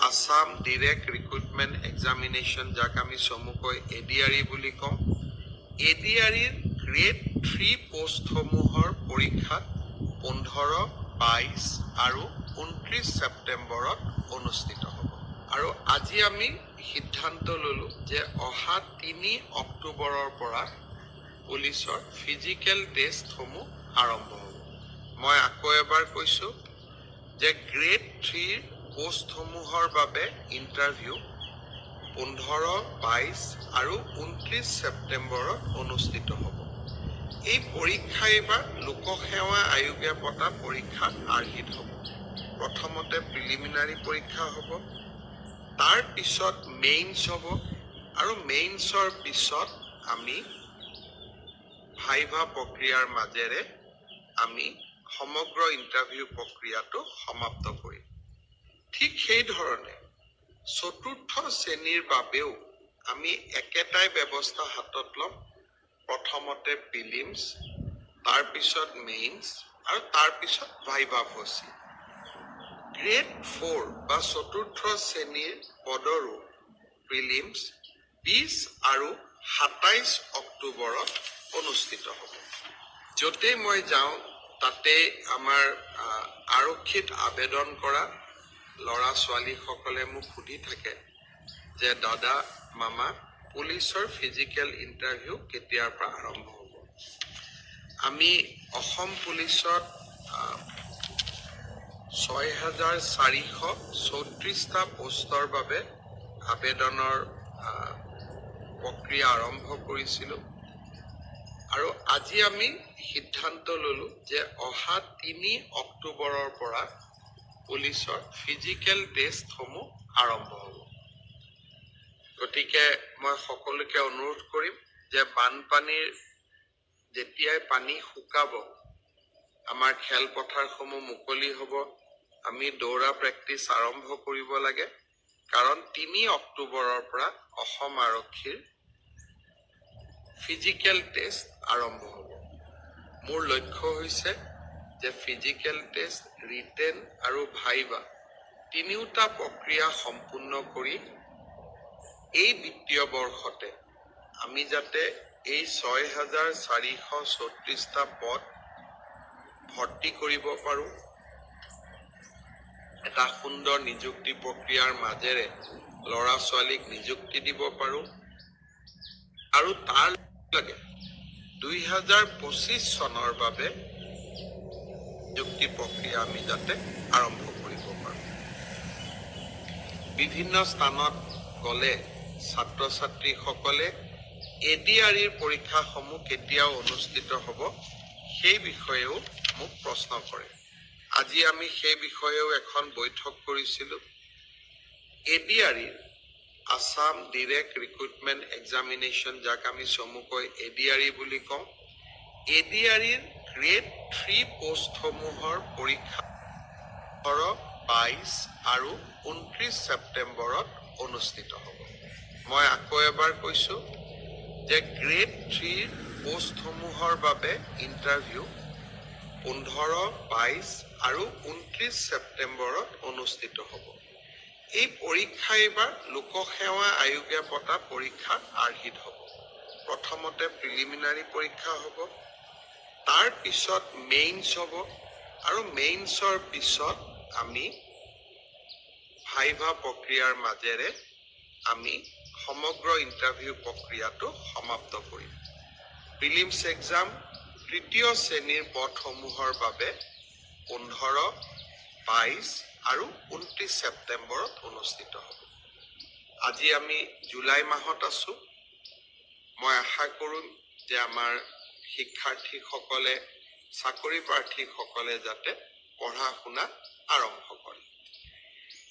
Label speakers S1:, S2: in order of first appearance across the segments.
S1: Assam Direct Recruitment Examination যাক আমি চমুকৈ ADRE বুলি কওঁ ADRE গ্ৰেড 3 পোষ্টসমূহৰ পৰীক্ষাত 15, 22 আৰু 29 ছেপ্টেম্বৰত অনুষ্ঠিত হ'ব আৰু আজি আমি সিদ্ধান্ত ললো যে অহা 3 অক্টোবৰৰ পৰা পুলিচৰ ফিজিক্যাল টেষ্টসমূহ আৰম্ভ হ'ব মই আকৌ এবাৰ কৈছো যে গ্ৰেড 3 পোষ্টসমূহৰ বাবে ইন্টাৰভিউ 15, 22 আৰু 29 ছেপ্টেম্বৰত অনুষ্ঠিত হ'ব এই পৰীক্ষা এবাৰ লোকসেৱা আয়োগে পতা পৰীক্ষাত আৰ্হিত হ'ব প্ৰথমতে প্ৰিলিমিনাৰী পৰীক্ষা হ'ব তাৰ পিছত মেইনছ হ'ব আৰু মেইনছৰ পিছত আমি ভাইভা প্ৰক্ৰিয়াৰ মাজেৰে আমি সমগ্ৰ ইন্টাৰভিউ প্ৰক্ৰিয়াটো সমাপ্ত কৰিম ঠিক সেই ধৰণে চতুৰ্থ শ্ৰেণীৰ বাবেও আমি একেটাই ব্যৱস্থা হাতত ল'ম প্ৰথমতে প্ৰিলিমছ তাৰ পিছত মেইনছ আৰু তাৰ পিছত ভাইভা ফচি গ্ৰেড 4 বা চতুৰ্থ শ্ৰেণীৰ পদৰো প্ৰিলিমছ 20 আৰু 27 অক্টোবৰত অনুষ্ঠিত হ'ব যতে মই যাওঁ তাতে আমাৰ আৰক্ষীত আবেদন কৰা লৰা ছোৱালী সকলে মোক সুধি থাকে যে দাদা মামা পুলিচৰ ফিজিক্যাল ইন্টাৰভিউ কেতিয়াৰ পৰা আৰম্ভ হ'ব আমি অসম পুলিচত 6434টা পোষ্টৰ বাবে আবেদনৰ প্ৰক্ৰিয়া আৰম্ভ কৰিছিলো আৰু আজি আমি সিদ্ধান্ত ললো যে অহা 3 অক্টোবৰৰ পৰা পুলিচৰ ফিজিক্যাল টেষ্টসমূহ আৰম্ভ হ'ব গতিকে মই সকলোকে অনুৰোধ কৰিম যে বানপানীৰ যেতিয়াই পানী শুকাব আমাৰ খেলপথাৰসমূহ মুকলি হ'ব আমি দৌৰা প্ৰেক্টিছ আৰম্ভ কৰিব লাগে কাৰণ 3 অক্টোবৰৰ পৰা অসম আৰক্ষীৰ ফিজিক্যাল টেষ্ট আৰম্ভ হ'ব মোৰ লক্ষ্য হৈছে যে ফিজিক্যাল টেষ্ট ৰিটেন আৰু ভাইভা তিনিওটা প্ৰক্ৰিয়া সম্পূৰ্ণ কৰি এই বিত্তীয় বৰ্ষতে আমি যাতে এই 6434টা পদ ভৰ্তি কৰিব পাৰো এটা সুন্দৰ নিযুক্তি প্ৰক্ৰিয়াৰ মাজেৰে লৰা ছোৱালীক নিযুক্তি দিব পাৰো আৰু তাৰ লগে 2025 চনৰ বাবে নিযুক্তি প্ৰক্ৰিয়া আমি যাতে আৰম্ভ কৰিব পাৰো বিভিন্ন স্থানত গলে ছাত্ৰ ছাত্ৰী সকলে এডিআৰইৰ পৰীক্ষাসমূহ কেতিয়া অনুষ্ঠিত হ'ব সেই বিষয়েও মোক প্ৰশ্ন কৰে আজি আমি সেই বিষয়েও এখন বৈঠক কৰিছিলো এডিআৰইৰ Assam Direct Recruitment Examination যাক আমি চমুকৈ ADRE বুলি কওঁ ADREৰ গ্ৰেড 3 পোষ্টসমূহৰ পৰীক্ষা 22 আৰু 29 ছেপ্টেম্বৰত অনুষ্ঠিত হ'ব মই আকৌ এবাৰ কৈছো যে গ্ৰেড 3 পোষ্টসমূহৰ বাবে ইন্টাৰভিউ 15, 22 আৰু 29 ছেপ্টেম্বৰত অনুষ্ঠিত হ'ব এই পৰীক্ষা এবাৰ লোকসেৱা আয়োগে পতা পৰীক্ষাত আৰ্হিত হ'ব প্ৰথমতে প্ৰিলিমিনাৰী পৰীক্ষা হ'ব তাৰ পিছত মেইনছ হ'ব আৰু মেইনছৰ পিছত আমি ভাইভা প্ৰক্ৰিয়াৰ মাজেৰে আমি সমগ্ৰ ইন্টাৰভিউ প্ৰক্ৰিয়াটো সমাপ্ত কৰিম প্ৰিলিমছ এক্সাম তৃতীয় শ্ৰেণীৰ পদসমূহৰ বাবে 15, 22 আৰু 29 ছেপ্টেম্বৰত অনুষ্ঠিত হ'ব আজি আমি জুলাই মাহত আছো মই আশা কৰোঁ যে আমাৰ শিক্ষাৰ্থীসকলে চাকৰি প্ৰাৰ্থীসকলে যাতে পঢ়া শুনা আৰম্ভ কৰে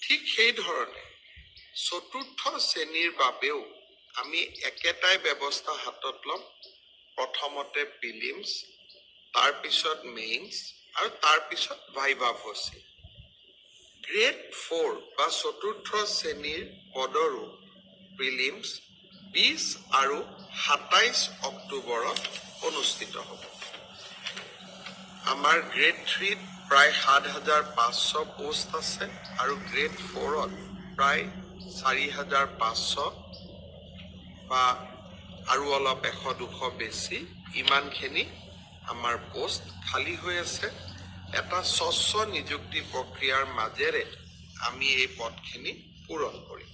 S1: ঠিক সেই ধৰণে চতুৰ্থ শ্ৰেণীৰ বাবেও আমি একেটাই ব্যৱস্থা হাতত ল'ম প্ৰথমতে প্ৰিলিমছ তাৰ পিছত মেইনছ আৰু তাৰ পিছত ভাইভা ফচি গ্ৰেড 4 বা চতুৰ্থ শ্ৰেণীৰ পদৰো প্ৰিলিমছ 20 আৰু 27 অক্টোবৰত অনুষ্ঠিত হ'ব আমাৰ গ্ৰেড 3 প্ৰায় 7500 পোষ্ট আছে আৰু গ্ৰেড 4ত প্ৰায় 4,500 বা আৰু অলপ 100-200 বেছি ইমানখিনি আমাৰ পোষ্ট খালী হৈ আছে। এটা স্বচ্ছ নিযুক্তি প্ৰক্ৰিয়াৰ মাজেৰে আমি এই পদখিনি পূৰণ কৰিম।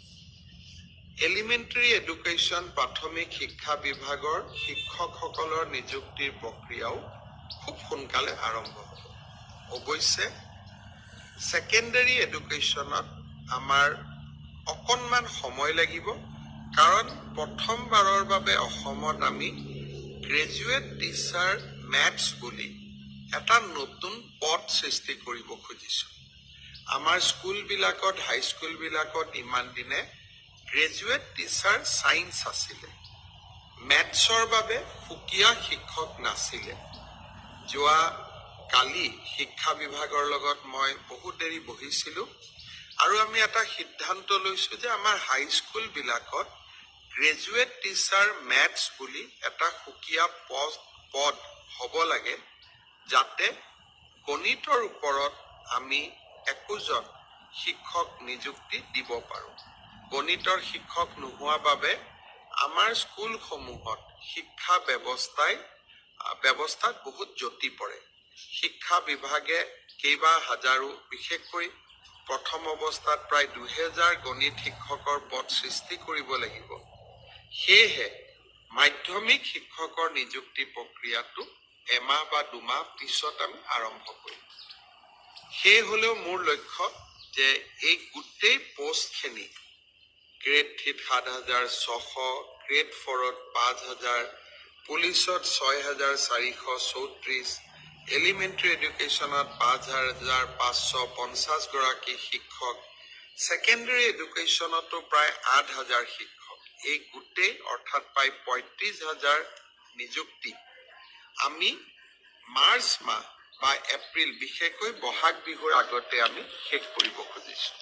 S1: এলিমেণ্টাৰী এডুকেশ্যন প্ৰাথমিক শিক্ষা বিভাগৰ শিক্ষকসকলৰ নিযুক্তিৰ প্ৰক্ৰিয়াও খুব সোনকালে আৰম্ভ হ'ব। অৱশ্যে ছেকেণ্ডাৰী এডুকেশ্যনত আমাৰ অকণমান সময় লাগিব, কাৰণ প্ৰথমবাৰৰ বাবে অসমত আমি গ্ৰেজুৱেট টিচাৰ মেথছ বুলি এটা নতুন পদ সৃষ্টি কৰিব খুজিছোঁ। আমাৰ স্কুলবিলাকত, হাইস্কুলবিলাকত ইমান দিনে গ্ৰেজুৱেট টিচাৰ ছায়েন্স আছিলে। মেথছৰ বাবে সুকীয়া শিক্ষক নাছিলে। যোৱা কালি শিক্ষা বিভাগৰ লগত মই বহুত দেৰি বহিছিলোঁ আৰু আমি এটা সিদ্ধান্ত লৈছোঁ যে আমাৰ হাইস্কুলবিলাকত গ্ৰেজুৱেট টিচাৰ মেথছ বুলি এটা সুকীয়া পদ হ'ব লাগে, যাতে গণিতৰ ওপৰত আমি একোজন শিক্ষক নিযুক্তি দিব পাৰোঁ। গণিতৰ শিক্ষক নোহোৱা বাবে আমাৰ স্কুলসমূহত শিক্ষা ব্যৱস্থাত বহুত জটি পৰে। শিক্ষা বিভাগে কেইবা হাজাৰো, বিশেষকৈ প্ৰথম অৱস্থাত প্ৰায় 2000 গণিত শিক্ষকৰ পদ সৃষ্টি কৰিব লাগিব। সেয়েহে মাধ্যমিক শিক্ষকৰ নিযুক্তি প্ৰক্ৰিয়াটো এমাহ বা 2 মাহ পিছত আমি আৰম্ভ কৰিম। সেই হ'লেও মোৰ লক্ষ্য যে এই গোটেই পোষ্টখিনি গ্ৰেড 3ত 7,600, গ্ৰেড 4ত 5,000, পুলিচত 6,434, এলিমেণ্টাৰী এডুকেশ্যনত 5,550 গৰাকী শিক্ষক, ছেকেণ্ডাৰী এডুকেশ্যনতো প্ৰায় 8,000 শিক্ষক, এই গোটেই অৰ্থাৎ প্ৰায় 35,000 নিযুক্তি আমি মাৰ্চ মাহ বা এপ্ৰিল, বিশেষকৈ বহাগ বিহুৰ আগতে আমি শেষ কৰিব খুজিছোঁ।